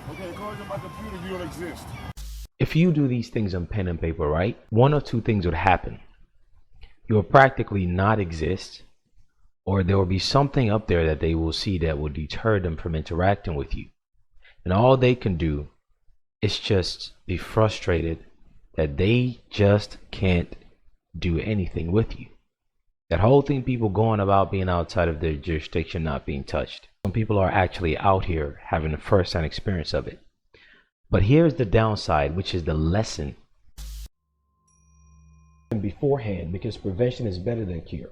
Okay, according to my computer, you don't exist. If you do these things on pen and paper, right, one of two things would happen. You will practically not exist, or there will be something up there that they will see that will deter them from interacting with you. And all they can do is just be frustrated that they just can't do anything with you. That whole thing, people going about being outside of their jurisdiction, not being touched. Some people are actually out here having a first-hand experience of it. But here's the downside, which is the lesson beforehand, because prevention is better than cure.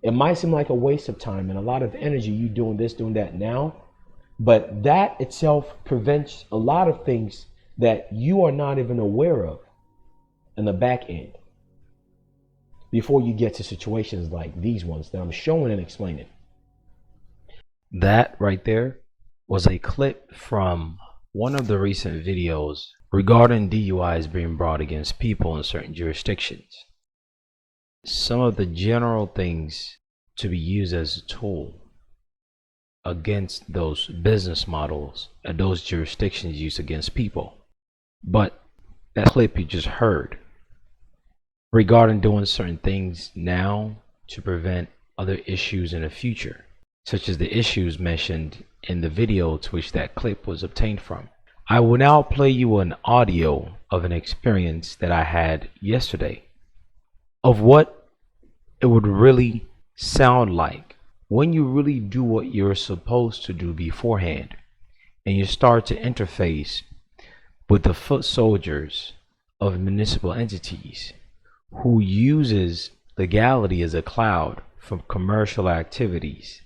It might seem like a waste of time and a lot of energy, you doing this, doing that now, but that itself prevents a lot of things that you are not even aware of in the back end before you get to situations like these ones that I'm showing and explaining. That right there was a clip from one of the recent videos regarding DUIs being brought against people in certain jurisdictions. Some of the general things to be used as a tool against those business models and those jurisdictions used against people. But that clip you just heard regarding doing certain things now to prevent other issues in the future, such as the issues mentioned in the video to which that clip was obtained from. I will now play you an audio of an experience that I had yesterday of what it would really sound like when you really do what you're supposed to do beforehand and you start to interface with the foot soldiers of municipal entities who uses legality as a cloud for commercial activities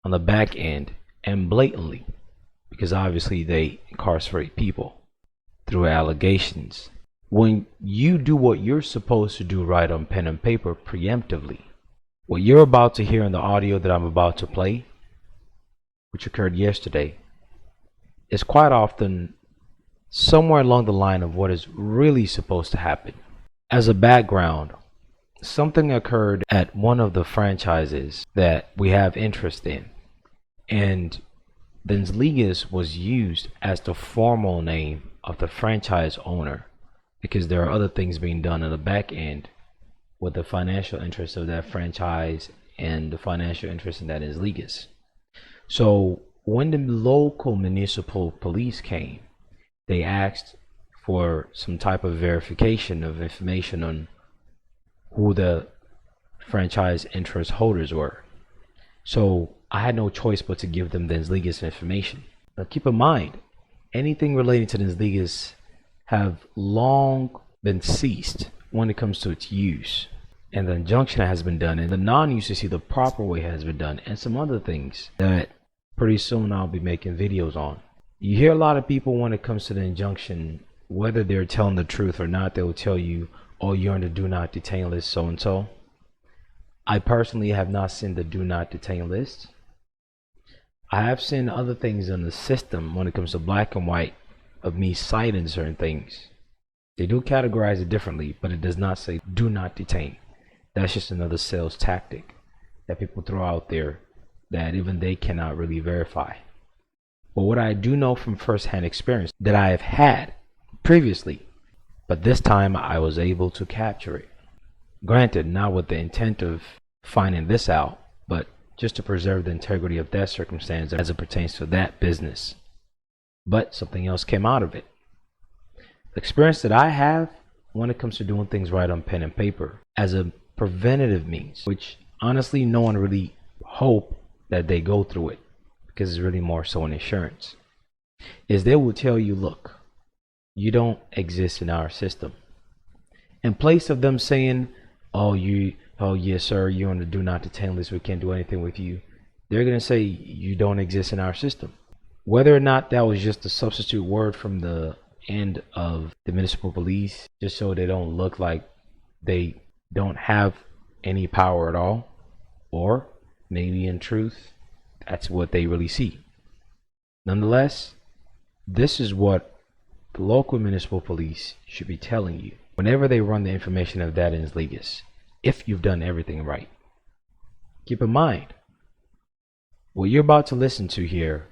on the back end and blatantly, because obviously they incarcerate people through allegations. When you do what you're supposed to do right on pen and paper preemptively, what you're about to hear in the audio that I'm about to play, which occurred yesterday, is quite often somewhere along the line of what is really supposed to happen. As a background, something occurred at one of the franchises that we have interest in, and Ligas was used as the formal name of the franchise owner because there are other things being done on the back end with the financial interest of that franchise and the financial interest in that is Ligas. So when the local municipal police came, they asked for some type of verification of information on who the franchise interest holders were. So I had no choice but to give them the Ligas information. Now keep in mind, anything relating to the Ligas have long been ceased when it comes to its use. And the injunction has been done, and the non-UCC the proper way has been done, and some other things that pretty soon I'll be making videos on. You hear a lot of people when it comes to the injunction, whether they're telling the truth or not, they will tell you, oh, you're on the do not detain list, so and so. I personally have not seen the do not detain list. I have seen other things in the system when it comes to black and white of me citing certain things. They do categorize it differently, but it does not say do not detain. That's just another sales tactic that people throw out there that even they cannot really verify. But what I do know from first-hand experience that I have had previously, but this time I was able to capture it. Granted, not with the intent of finding this out, but just to preserve the integrity of that circumstance as it pertains to that business. But something else came out of it. The experience that I have when it comes to doing things right on pen and paper as a preventative means, which honestly no one really hope that they go through it because it's really more so an insurance, is they will tell you, look, you don't exist in our system. In place of them saying, oh yes sir, you're on the do not detain list, we can't do anything with you, they're going to say you don't exist in our system. Whether or not that was just a substitute word from the end of the municipal police, just so they don't look like they don't have any power at all, or maybe in truth that's what they really see. Nonetheless, this is what the local municipal police should be telling you whenever they run the information of that in Ligas, if you've done everything right. Keep in mind, what you're about to listen to here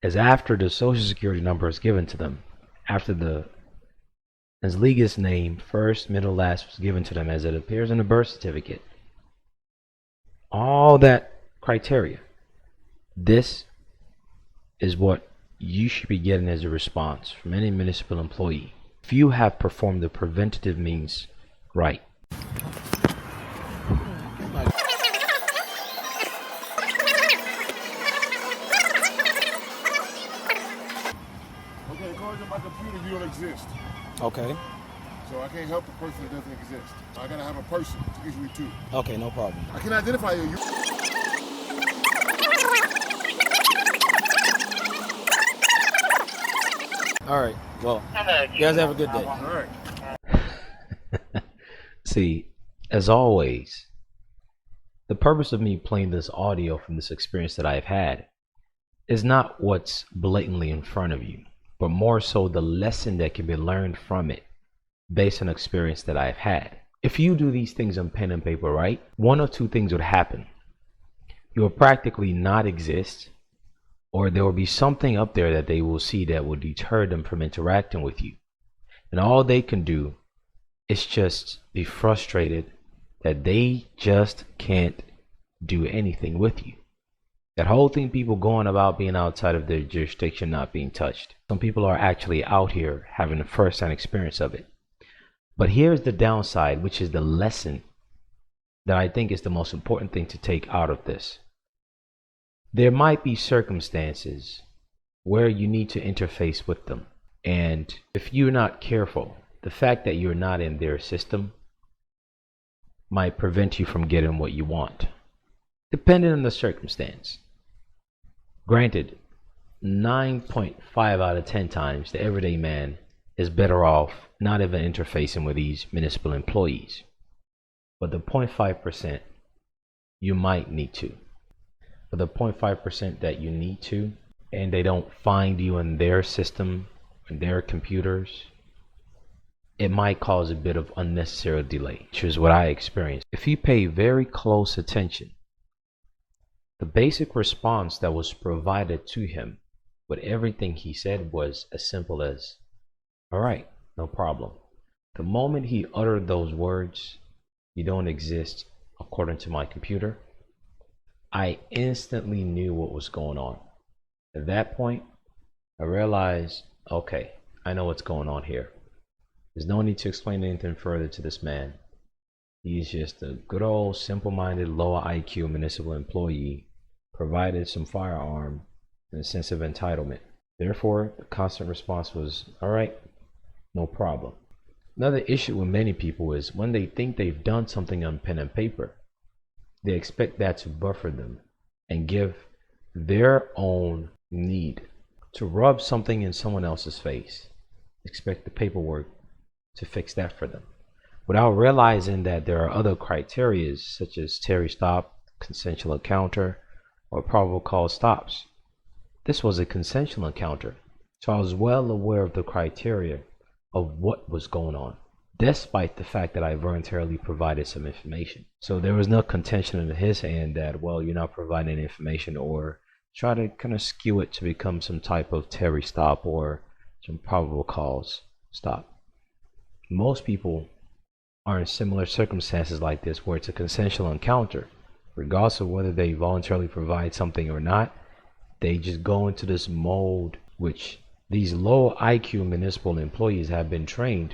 is after the social security number is given to them, after the as legal's name, first, middle, last, was given to them as it appears in the birth certificate. All that criteria. This is what you should be getting as a response from any municipal employee if you have performed the preventative means right. Okay, according to my computer, you don't exist. Okay. So I can't help the person that doesn't exist. I gotta have a person to issue it to. Okay, no problem. I can identify you. All right. Well, you guys have a good day. All right. See, as always, the purpose of me playing this audio from this experience that I've had is not what's blatantly in front of you, but more so the lesson that can be learned from it based on experience that I've had. If you do these things on pen and paper, right, one of two things would happen. You will practically not exist, or there will be something up there that they will see that will deter them from interacting with you. And all they can do is just be frustrated that they just can't do anything with you. That whole thing, people going about being outside of their jurisdiction, not being touched. Some people are actually out here having a first-hand experience of it. But here's the downside, which is the lesson that I think is the most important thing to take out of this. There might be circumstances where you need to interface with them. And if you're not careful, the fact that you're not in their system might prevent you from getting what you want, depending on the circumstance. Granted, 9.5 out of 10 times, the everyday man is better off not even interfacing with these municipal employees. But the 0.5%, you might need to. For the 0.5% that you need to, and they don't find you in their system, in their computers, it might cause a bit of unnecessary delay, which is what I experienced. If you pay very close attention, the basic response that was provided to him with everything he said was as simple as, all right, no problem. The moment he uttered those words, you don't exist according to my computer, I instantly knew what was going on. At that point, I realized, okay, I know what's going on here. There's no need to explain anything further to this man. He's just a good old simple-minded, lower IQ municipal employee, provided some firearm and a sense of entitlement. Therefore, the constant response was, all right, no problem. Another issue with many people is when they think they've done something on pen and paper, they expect that to buffer them and give their own need to rub something in someone else's face. Expect the paperwork to fix that for them, without realizing that there are other criteria such as Terry stop, consensual encounter, or probable cause stops. This was a consensual encounter, so I was well aware of the criteria of what was going on, despite the fact that I voluntarily provided some information. So there was no contention in his end that, well, you're not providing information, or try to kind of skew it to become some type of Terry stop or some probable cause stop. Most people are in similar circumstances like this, where it's a consensual encounter. Regardless of whether they voluntarily provide something or not, they just go into this mode, which these low IQ municipal employees have been trained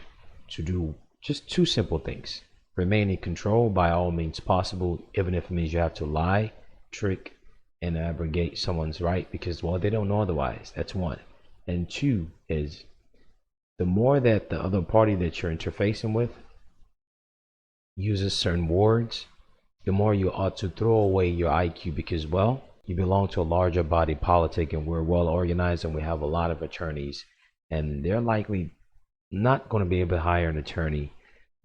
to do just two simple things. Remain in control by all means possible, even if it means you have to lie, trick, and abrogate someone's right because, well, they don't know otherwise. That's one. And two is, the more that the other party that you're interfacing with uses certain words, the more you ought to throw away your IQ because, well, you belong to a larger body politic and we're well organized and we have a lot of attorneys, and they're likely not going to be able to hire an attorney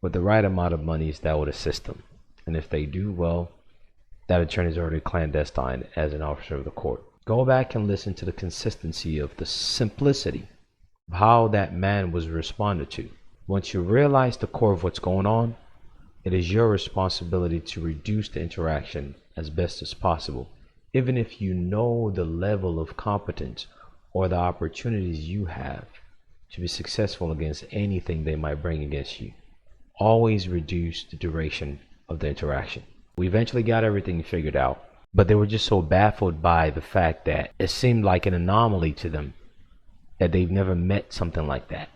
with the right amount of monies that would assist them. And if they do, well, that attorney is already clandestine as an officer of the court. Go back and listen to the consistency of the simplicity of how that man was responded to. Once you realize the core of what's going on, it is your responsibility to reduce the interaction as best as possible, even if you know the level of competence or the opportunities you have to be successful against anything they might bring against you. Always reduce the duration of the interaction. We eventually got everything figured out, but they were just so baffled by the fact that it seemed like an anomaly to them that they've never met something like that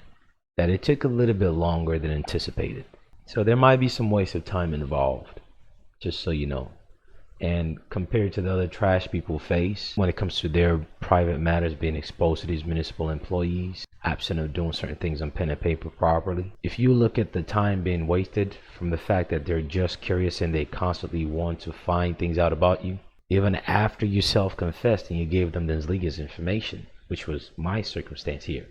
it took a little bit longer than anticipated. So there might be some waste of time involved, just so you know. And compared to the other trash people face when it comes to their private matters being exposed to these municipal employees, absent of doing certain things on pen and paper properly, if you look at the time being wasted from the fact that they're just curious and they constantly want to find things out about you, even after you self-confessed and you gave them this legal information, which was my circumstance here.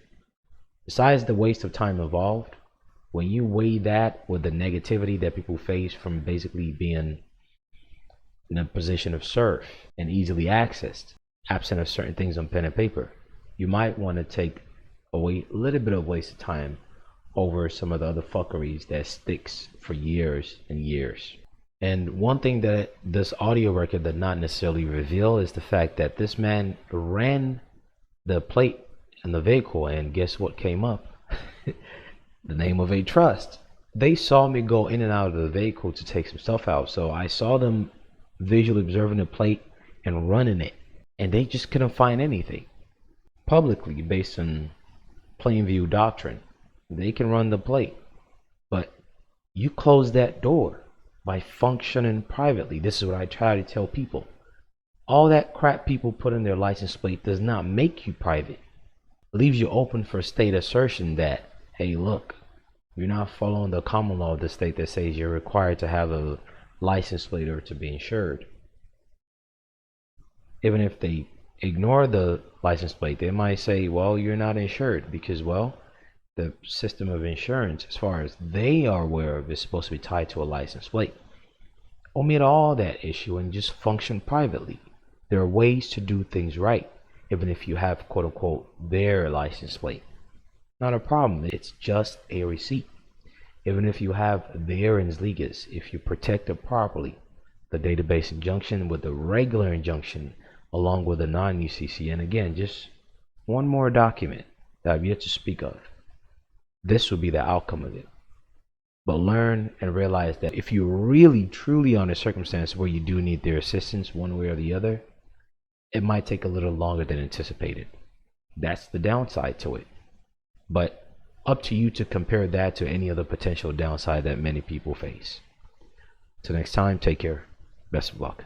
Besides the waste of time involved, when you weigh that with the negativity that people face from basically being in a position of serf and easily accessed, absent of certain things on pen and paper, you might want to take away a little bit of waste of time over some of the other fuckeries that sticks for years and years. And one thing that this audio record did not necessarily reveal is the fact that this man ran the plate in the vehicle, and guess what came up? The name of a trust. They saw me go in and out of the vehicle to take some stuff out, so I saw them visually observing the plate and running it, and they just couldn't find anything publicly based on plain view doctrine. They can run the plate, but you close that door by functioning privately. This is what I try to tell people. All that crap people put in their license plate does not make you private. It leaves you open for state assertion that, hey, look, you're not following the common law of the state that says you're required to have a license plate or to be insured. Even if they ignore the license plate, they might say, well, you're not insured because, well, the system of insurance, as far as they are aware of, is supposed to be tied to a license plate. Omit all that issue and just function privately. There are ways to do things right, even if you have quote unquote their license plate. Not a problem, it's just a receipt. Even if you have their ins ligas, if you protect it properly, the database injunction with the regular injunction along with the non-UCC, and again, just one more document that I've yet to speak of, this will be the outcome of it. But learn and realize that if you're really truly on a circumstance where you do need their assistance one way or the other, it might take a little longer than anticipated. That's the downside to it. But up to you to compare that to any other potential downside that many people face. Till next time, take care. Best of luck.